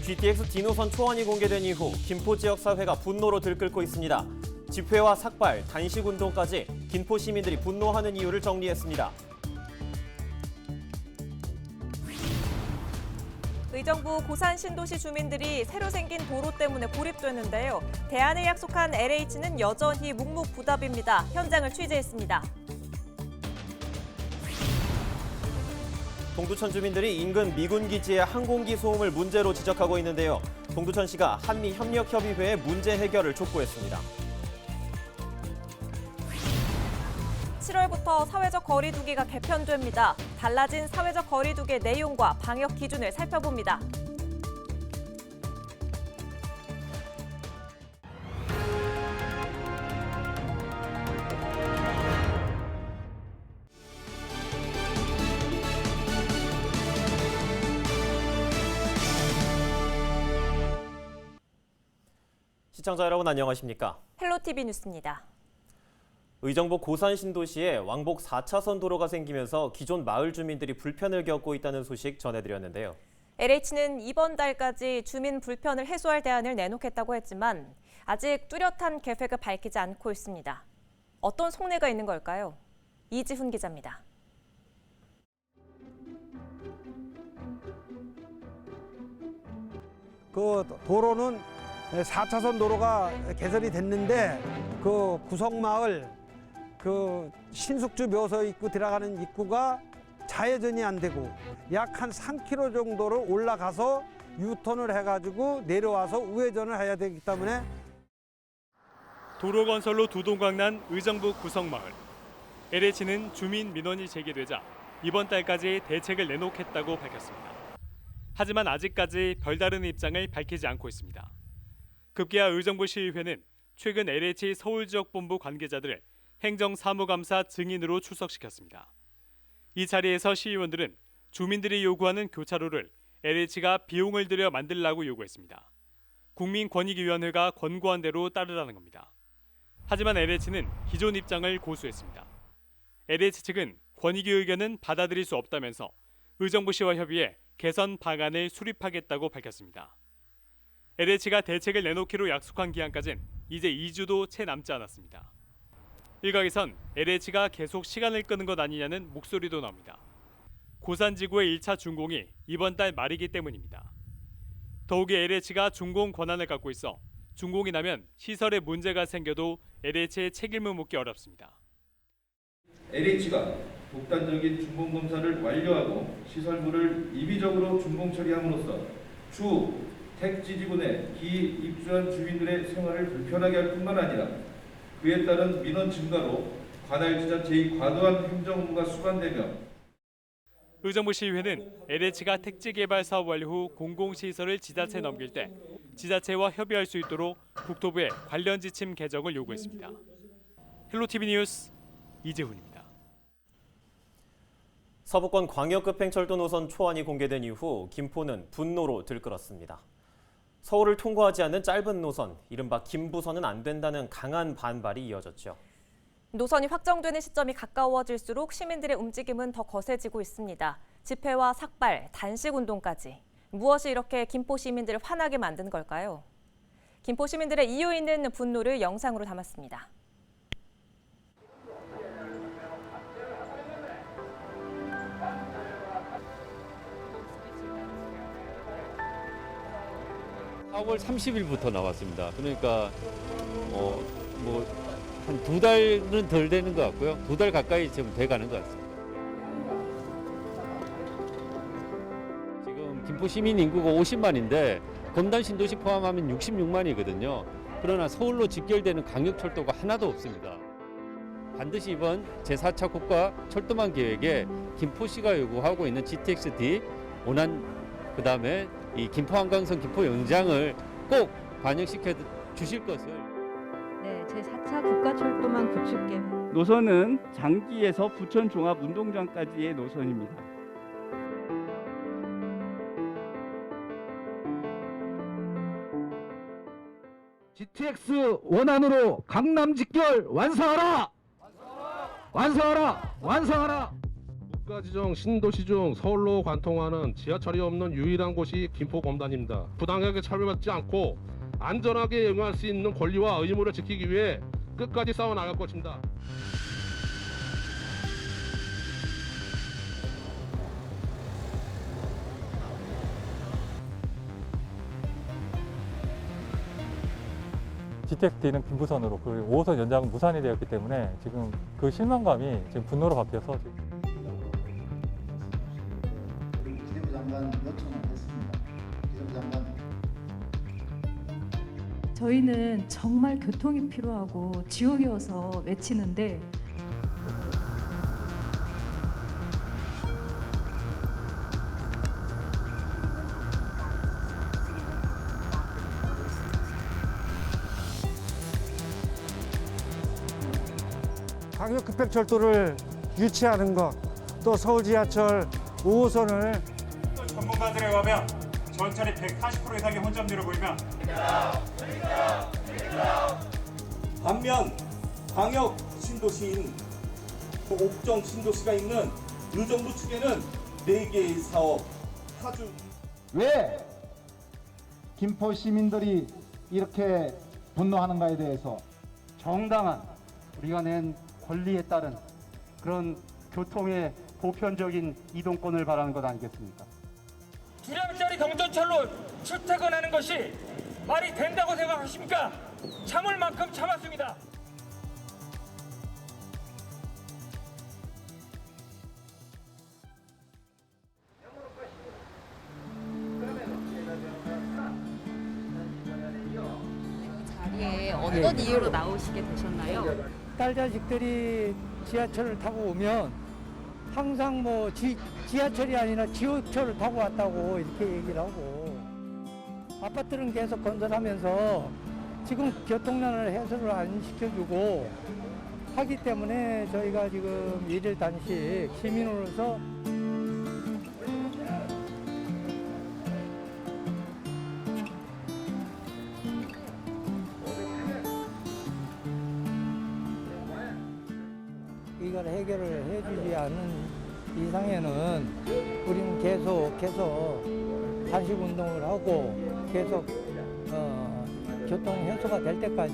GTX D노선 초안이 공개된 이후 김포 지역 사회가 분노로 들끓고 있습니다. 집회와 삭발, 단식운동까지 김포 시민들이 분노하는 이유를 정리했습니다. 의정부 고산 신도시 주민들이 새로 생긴 도로 때문에 고립됐는데요. 대안을 약속한 LH는 여전히 묵묵부답입니다. 현장을 취재했습니다. 동두천 주민들이 인근 미군 기지의 항공기 소음을 문제로 지적하고 있는데요. 동두천시가 한미협력협의회에 문제 해결을 촉구했습니다. 7월부터 사회적 거리두기가 개편됩니다. 달라진 사회적 거리두기의 내용과 방역 기준을 살펴봅니다. 시청자 여러분 안녕하십니까? 헬로티비 뉴스입니다. 의정부 고산 신도시에 왕복 4차선 도로가 생기면서 기존 마을 주민들이 불편을 겪고 있다는 소식 전해드렸는데요. LH는 이번 달까지 주민 불편을 해소할 대안을 내놓겠다고 했지만 아직 뚜렷한 계획을 밝히지 않고 있습니다. 어떤 속내가 있는 걸까요? 이지훈 기자입니다. 그 도로는 4차선 도로가 개설이 됐는데 그 구성마을 그 신숙주 묘서 입구 들어가는 입구가 좌회전이 안 되고 약 한 3km 정도를 올라가서 유턴을 해가지고 내려와서 우회전을 해야 되기 때문에 도로 건설로 두동강 난 의정부 구성마을. LH는 주민 민원이 제기되자 이번 달까지 대책을 내놓겠다고 밝혔습니다. 하지만 아직까지 별다른 입장을 밝히지 않고 있습니다. 급기야 의정부시의회는 최근 LH 서울지역본부 관계자들을 행정사무감사 증인으로 출석시켰습니다. 이 자리에서 시의원들은 주민들이 요구하는 교차로를 LH가 비용을 들여 만들라고 요구했습니다. 국민권익위원회가 권고한 대로 따르라는 겁니다. 하지만 LH는 기존 입장을 고수했습니다. LH 측은 권익위 의견은 받아들일 수 없다면서 의정부시와 협의해 개선 방안을 수립하겠다고 밝혔습니다. LH가 대책을 내놓기로 약속한 기한까지는 이제 2주도 채 남지 않았습니다. 일각에선 LH가 계속 시간을 끄는 것 아니냐는 목소리도 나옵니다. 고산지구의 1차 준공이 이번 달 말이기 때문입니다. 더욱이 LH가 준공 권한을 갖고 있어 준공이 나면 시설에 문제가 생겨도 LH의 책임을 묻기 어렵습니다. LH가 독단적인 준공 검사를 완료하고 시설물을 임의적으로 준공 처리함으로써 추후 택지지구 내 기입주한 주민들의 생활을 불편하게 할 뿐만 아니라 그에 따른 민원 증가로 관할 지자체의 과도한 행정 업무가 수반되며 의정부시의회는 LH가 택지개발 사업 완료 후 공공시설을 지자체에 넘길 때 지자체와 협의할 수 있도록 국토부에 관련 지침 개정을 요구했습니다. 헬로티비 뉴스 이재훈입니다. 서부권 광역급행철도 노선 초안이 공개된 이후 김포는 분노로 들끓었습니다. 서울을 통과하지 않는 짧은 노선, 이른바 김부선은 안 된다는 강한 반발이 이어졌죠. 노선이 확정되는 시점이 가까워질수록 시민들의 움직임은 더 거세지고 있습니다. 집회와 삭발, 단식운동까지. 무엇이 이렇게 김포 시민들을 화나게 만든 걸까요? 김포 시민들의 이유 있는 분노를 영상으로 담았습니다. (4월 30일부터) 나왔습니다. 그러니까 한 2달은 덜 되는 것 같고요. 2달 가까이 지금 돼가는 것 같습니다. 지금 김포 시민 인구가 50만인데 검단 신도시 포함하면 66만이거든요. 그러나 서울로 직결되는 강역철도가 하나도 없습니다. 반드시 이번 제4차 국가 철도망 계획에 김포시가 요구하고 있는 GTX-D 원안 그다음에 이 김포 한강선 김포 연장을 꼭 반영시켜 주실 것을. 네, 제4차 국가철도망 구축 계획. 노선은 장기에서 부천 종합 운동장까지의 노선입니다. GTX 원안으로 강남 직결 완성하라! 완성하라! 완성하라! 국가지정 신도시 중 서울로 관통하는 지하철이 없는 유일한 곳이 김포 검단입니다. 부당하게 차별받지 않고 안전하게 응할 수 있는 권리와 의무를 지키기 위해 끝까지 싸워나갈 것입니다. GTX-D는 김부선으로 그리고 5호선 연장은 무산이 되었기 때문에 지금 그 실망감이 지금 분노로 바뀌어서 기재부 장관 요청을 했습니다. 기재부 장관. 저희는 정말 교통이 필요하고 지옥이어서 외치는데 강력 급행철도를 유치하는 것, 또 서울 지하철 5호선을 전문가들에 의하면 전철이 140% 이상의 혼잡률을 보이며 반면 광역 신도시인 옥정 신도시가 있는 의정부 측에는 4개의 사업 파주. 왜 김포 시민들이 이렇게 분노하는가에 대해서 정당한 우리가 낸 권리에 따른 그런 교통의 보편적인 이동권을 바라는 것 아니겠습니까? 2량짜리 경전철로 출퇴근하는 것이 말이 된다고 생각하십니까? 참을 만큼 참았습니다. 자리에 어떤 이유로 나오시게 되셨나요? 딸 자식들이 지하철을 타고 오면 항상 뭐 지하철이 아니라 지호철을 타고 왔다고 이렇게 얘기를 하고, 아파트는 계속 건설하면서 지금 교통난을 해소를 안 시켜주고 하기 때문에 저희가 지금 일일 단식 시민으로서 이걸 해결을 해주지 않는 이상에는 우리는 계속해서 단식 운동을 하고 계속 교통 해소가 될 때까지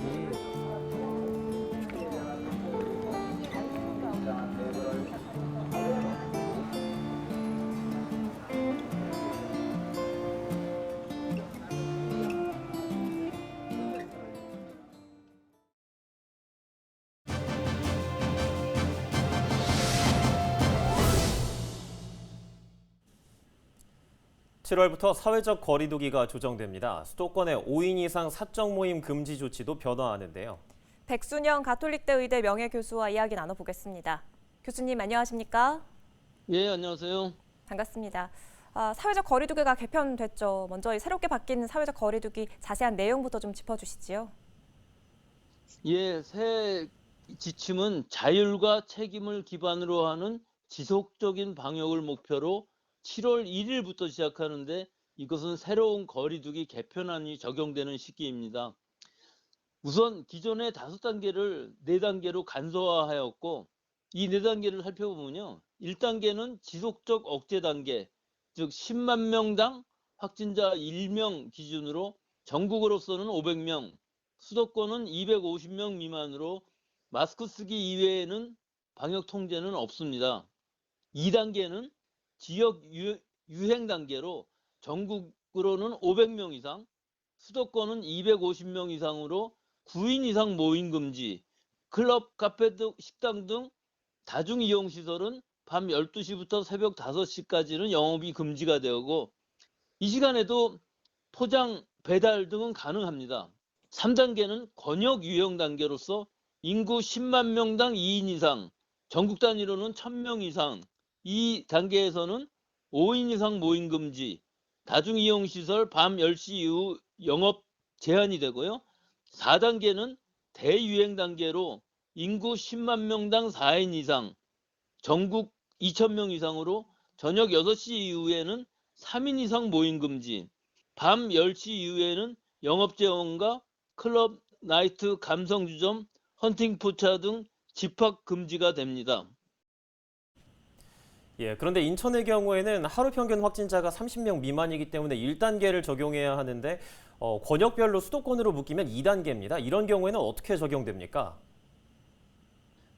(7월부터) 사회적 거리두기가 조정됩니다. 수도권의 5인 이상 사적 모임 금지 조치도 변화하는데요. 백순영 가톨릭대 의대 명예교수와 이야기 나눠보겠습니다. 교수님 안녕하십니까? 예, 안녕하세요. 반갑습니다. 사회적 거리두기가 개편됐죠. 먼저 새롭게 바뀐 사회적 거리두기 자세한 내용부터 좀 짚어주시지요. 예, 새 지침은 자율과 책임을 기반으로 하는 지속적인 방역을 목표로 7월 1일부터 시작하는데, 이것은 새로운 거리두기 개편안이 적용되는 시기입니다. 우선 기존의 5단계를 4단계로 간소화하였고, 이 4단계를 살펴보면요. 1단계는 지속적 억제 단계, 즉 10만 명당 확진자 1명 기준으로 전국으로서는 500명, 수도권은 250명 미만으로 마스크 쓰기 이외에는 방역 통제는 없습니다. 2단계는 지역 유행 단계로 전국으로는 500명 이상, 수도권은 250명 이상으로 9인 이상 모임 금지, 클럽, 카페 등 식당 등 다중이용시설은 밤 12시부터 새벽 5시까지는 영업이 금지가 되고, 이 시간에도 포장, 배달 등은 가능합니다. 3단계는 권역 유형 단계로서 인구 10만 명당 2인 이상, 전국 단위로는 1000명 이상, 이 단계에서는 5인 이상 모임 금지, 다중이용시설 밤 10시 이후 영업 제한이 되고요. 4단계는 대유행 단계로 인구 10만 명당 4인 이상, 전국 2,000명 이상으로 저녁 6시 이후에는 3인 이상 모임 금지, 밤 10시 이후에는 영업 제한과 클럽, 나이트, 감성주점, 헌팅 포차 등 집합 금지가 됩니다. 예, 그런데 인천의 경우에는 하루 평균 확진자가 30명 미만이기 때문에 1단계를 적용해야 하는데 권역별로 수도권으로 묶이면 2단계입니다. 이런 경우에는 어떻게 적용됩니까?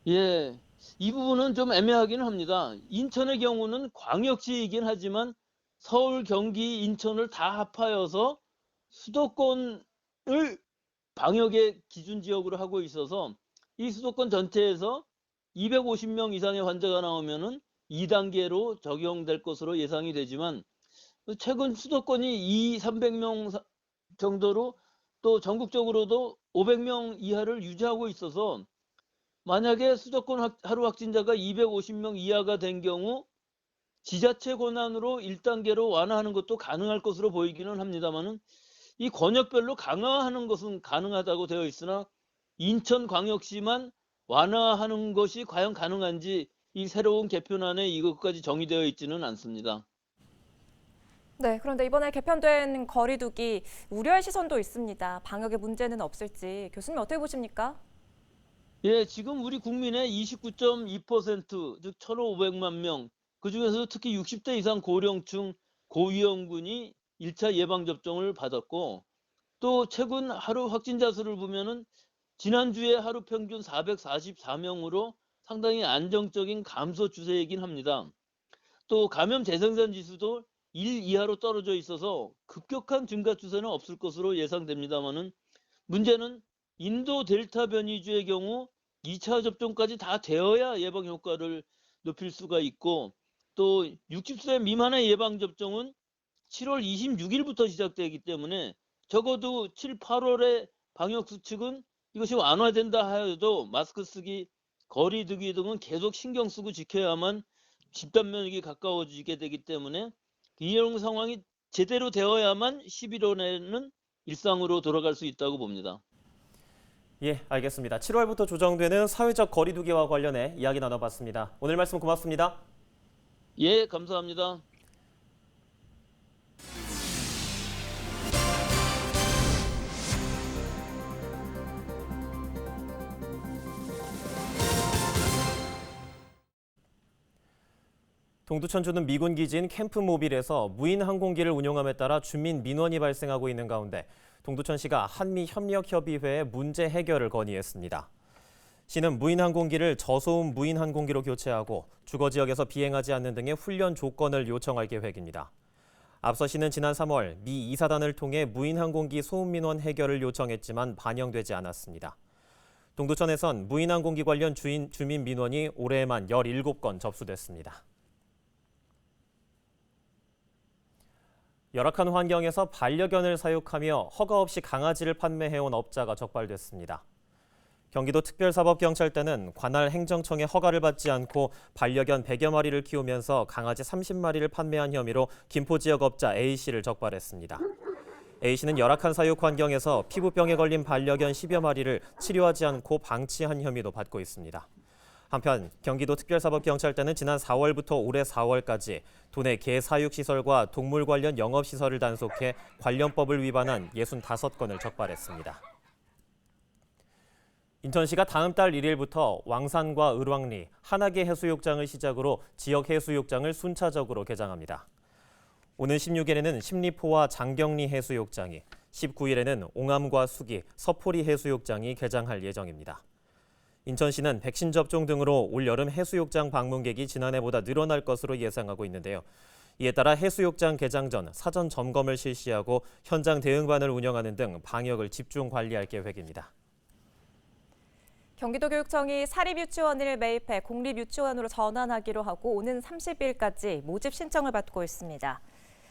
예, 이 부분은 좀 애매하기는 합니다. 인천의 경우는 광역시이긴 하지만 서울, 경기, 인천을 다 합하여서 수도권을 방역의 기준 지역으로 하고 있어서 이 수도권 전체에서 250명 이상의 환자가 나오면은 2단계로 적용될 것으로 예상이 되지만 최근 수도권이 300명 정도로 또 전국적으로도 500명 이하를 유지하고 있어서 만약에 수도권 하루 확진자가 250명 이하가 된 경우 지자체 권한으로 1단계로 완화하는 것도 가능할 것으로 보이기는 합니다만은 이 권역별로 강화하는 것은 가능하다고 되어 있으나 인천광역시만 완화하는 것이 과연 가능한지 이 새로운 개편안에 이것까지 정의되어 있지는 않습니다. 네, 그런데 이번에 개편된 거리두기 우려의 시선도 있습니다. 방역에 문제는 없을지 교수님 어떻게 보십니까? 예, 지금 우리 국민의 29.2%, 즉 1,500만 명, 그중에서 특히 60대 이상 고령층 고위험군이 1차 예방접종을 받았고 또 최근 하루 확진자 수를 보면은 지난주에 하루 평균 444명으로 상당히 안정적인 감소 추세이긴 합니다. 또 감염 재생산 지수도 1 이하로 떨어져 있어서 급격한 증가 추세는 없을 것으로 예상됩니다만은 문제는 인도 델타 변이주의 경우 2차 접종까지 다 되어야 예방 효과를 높일 수가 있고 또 60세 미만의 예방 접종은 7월 26일부터 시작되기 때문에 적어도 7, 8월에 방역 수칙은 이것이 완화된다 하여도 마스크 쓰기, 거리 두기 등은 계속 신경 쓰고 지켜야만 집단 면역이 가까워지게 되기 때문에 이런 상황이 제대로 되어야만 11월에는 일상으로 돌아갈 수 있다고 봅니다. 예, 알겠습니다. 7월부터 조정되는 사회적 거리두기와 관련해 이야기 나눠봤습니다. 오늘 말씀 고맙습니다. 예, 감사합니다. 동두천주는 미군 기지인 캠프 모빌에서 무인 항공기를 운용함에 따라 주민 민원이 발생하고 있는 가운데 동두천시가 한미협력협의회에 문제 해결을 건의했습니다. 시는 무인 항공기를 저소음 무인 항공기로 교체하고 주거 지역에서 비행하지 않는 등의 훈련 조건을 요청할 계획입니다. 앞서 시는 지난 3월 미 이사단을 통해 무인 항공기 소음 민원 해결을 요청했지만 반영되지 않았습니다. 동두천에선 무인 항공기 관련 주민 민원이 올해에만 17건 접수됐습니다. 열악한 환경에서 반려견을 사육하며 허가 없이 강아지를 판매해온 업자가 적발됐습니다. 경기도 특별사법경찰대는 관할 행정청의 허가를 받지 않고 반려견 100여 마리를 키우면서 강아지 30마리를 판매한 혐의로 김포 지역 업자 A씨를 적발했습니다. A씨는 열악한 사육 환경에서 피부병에 걸린 반려견 10여 마리를 치료하지 않고 방치한 혐의도 받고 있습니다. 한편 경기도 특별사법경찰대는 지난 4월부터 올해 4월까지 도내 개 사육시설과 동물 관련 영업시설을 단속해 관련법을 위반한 65건을 적발했습니다. 인천시가 다음 달 1일부터 왕산과 을왕리, 한하계 해수욕장을 시작으로 지역 해수욕장을 순차적으로 개장합니다. 오는 16일에는 십리포와 장경리 해수욕장이, 19일에는 옹암과 수기, 서포리 해수욕장이 개장할 예정입니다. 인천시는 백신 접종 등으로 올여름 해수욕장 방문객이 지난해보다 늘어날 것으로 예상하고 있는데요. 이에 따라 해수욕장 개장 전 사전 점검을 실시하고 현장 대응반을 운영하는 등 방역을 집중 관리할 계획입니다. 경기도교육청이 사립유치원을 매입해 공립유치원으로 전환하기로 하고 오는 30일까지 모집 신청을 받고 있습니다.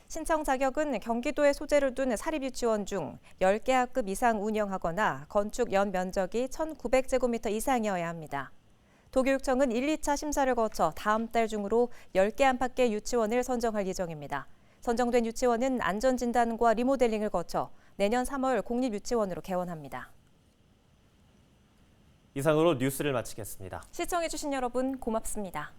신청 자격은 경기도에 소재를 둔 사립유치원 중 10개 학급 이상 운영하거나 건축 연 면적이 1,900제곱미터 이상이어야 합니다. 도교육청은 1, 2차 심사를 거쳐 다음 달 중으로 10개 안팎의 유치원을 선정할 예정입니다. 선정된 유치원은 안전진단과 리모델링을 거쳐 내년 3월 공립유치원으로 개원합니다. 이상으로 뉴스를 마치겠습니다. 시청해주신 여러분 고맙습니다.